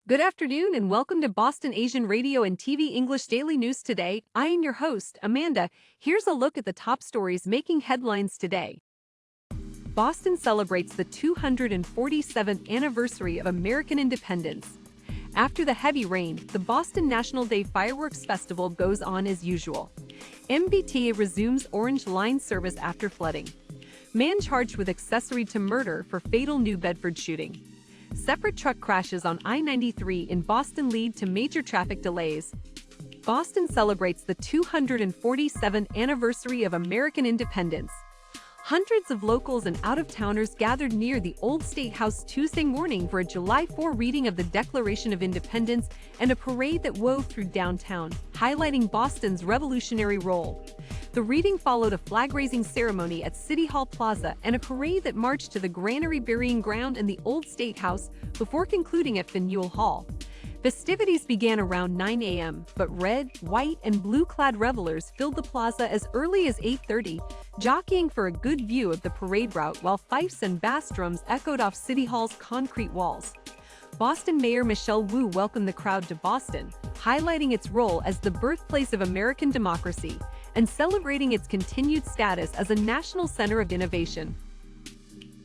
Good afternoon and welcome to Boston Asian Radio and TV English Daily News Today. I am your host, Amanda. Here's a look at the top stories making headlines today. Boston celebrates the 247th anniversary of American independence. After the heavy rain, the Boston National Day Fireworks Festival goes on as usual. MBTA resumes Orange Line service after flooding. Man charged with accessory to murder for fatal New Bedford shooting. Separate truck crashes on I-93 in Boston lead to major traffic delays. Boston celebrates the 247th anniversary of American independence. Hundreds of locals and out-of-towners gathered near the Old State House Tuesday morning for a July 4 reading of the Declaration of Independence and a parade that wove through downtown, highlighting Boston's revolutionary role. The reading followed a flag-raising ceremony at City Hall Plaza and a parade that marched to the Granary Burying Ground and the Old State House before concluding at Faneuil Hall. Festivities began around 9 a.m., but red, white, and blue-clad revelers filled the plaza as early as 8:30, jockeying for a good view of the parade route while fifes and bass drums echoed off City Hall's concrete walls. Boston Mayor Michelle Wu welcomed the crowd to Boston, highlighting its role as the birthplace of American democracy and celebrating its continued status as a national center of innovation.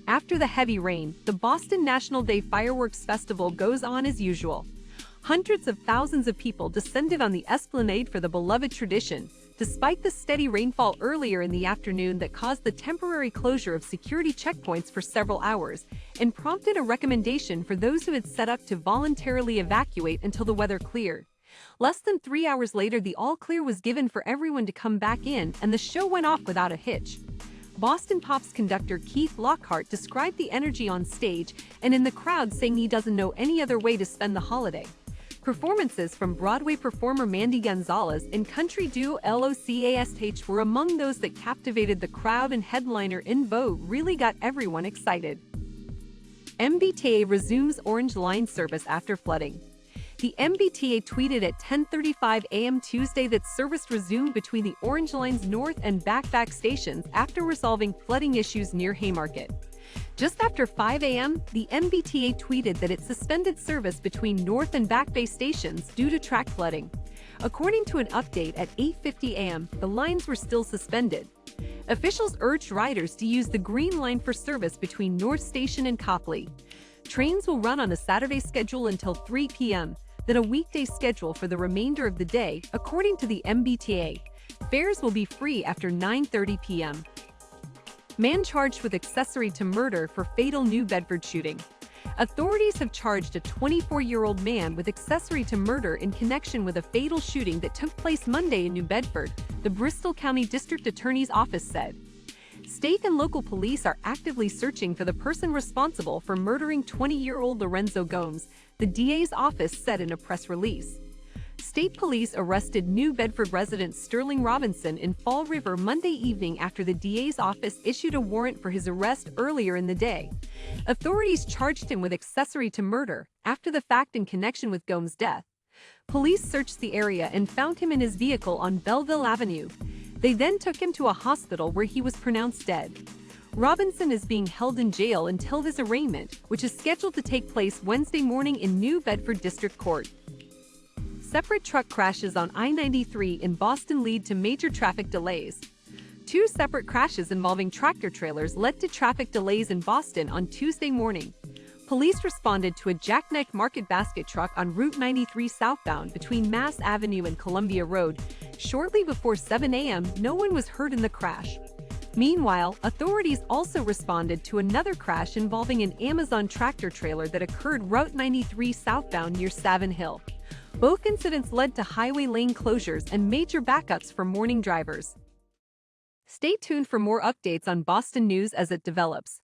After the heavy rain, the Boston National Day Fireworks Festival goes on as usual. Hundreds of thousands of people descended on the esplanade for the beloved tradition, despite the steady rainfall earlier in the afternoon that caused the temporary closure of security checkpoints for several hours and prompted a recommendation for those who had set up to voluntarily evacuate until the weather cleared. Less than 3 hours later, the all-clear was given for everyone to come back in, and the show went off without a hitch. Boston Pop's conductor Keith Lockhart described the energy on stage and in the crowd, saying he doesn't know any other way to spend the holiday. Performances from Broadway performer Mandy Gonzalez and country duo LOCASH were among those that captivated the crowd, and headliner In Vogue really got everyone excited. MBTA resumes Orange Line service after flooding. The MBTA tweeted at 10:35 a.m. Tuesday that service resumed between the Orange Line's north and back stations after resolving flooding issues near Haymarket. Just after 5 a.m., the MBTA tweeted that it suspended service between North and Back Bay stations due to track flooding. According to an update at 8:50 a.m., the lines were still suspended. Officials urged riders to use the Green Line for service between North Station and Copley. Trains will run on a Saturday schedule until 3 p.m., then a weekday schedule for the remainder of the day, according to the MBTA. Fares will be free after 9:30 p.m. Man charged with accessory to murder for fatal New Bedford shooting. Authorities have charged a 24-year-old man with accessory to murder in connection with a fatal shooting that took place Monday in New Bedford, the Bristol County District Attorney's Office said. State and local police are actively searching for the person responsible for murdering 20-year-old Lorenzo Gomes, the DA's office said in a press release. State police arrested New Bedford resident Sterling Robinson in Fall River Monday evening after the DA's office issued a warrant for his arrest earlier in the day. Authorities charged him with accessory to murder after the fact in connection with Gomes' death. Police searched the area and found him in his vehicle on Belleville Avenue. They then took him to a hospital where he was pronounced dead. Robinson is being held in jail until his arraignment, which is scheduled to take place Wednesday morning in New Bedford District Court. Separate truck crashes on I-93 in Boston lead to major traffic delays. Two separate crashes involving tractor-trailers led to traffic delays in Boston on Tuesday morning. Police responded to a jackknifed market basket truck on Route 93 southbound between Mass Avenue and Columbia Road. Shortly before 7 a.m., no one was hurt in the crash. Meanwhile, authorities also responded to another crash involving an Amazon tractor-trailer that occurred Route 93 southbound near Savin Hill. Both incidents led to highway lane closures and major backups for morning drivers. Stay tuned for more updates on Boston news as it develops.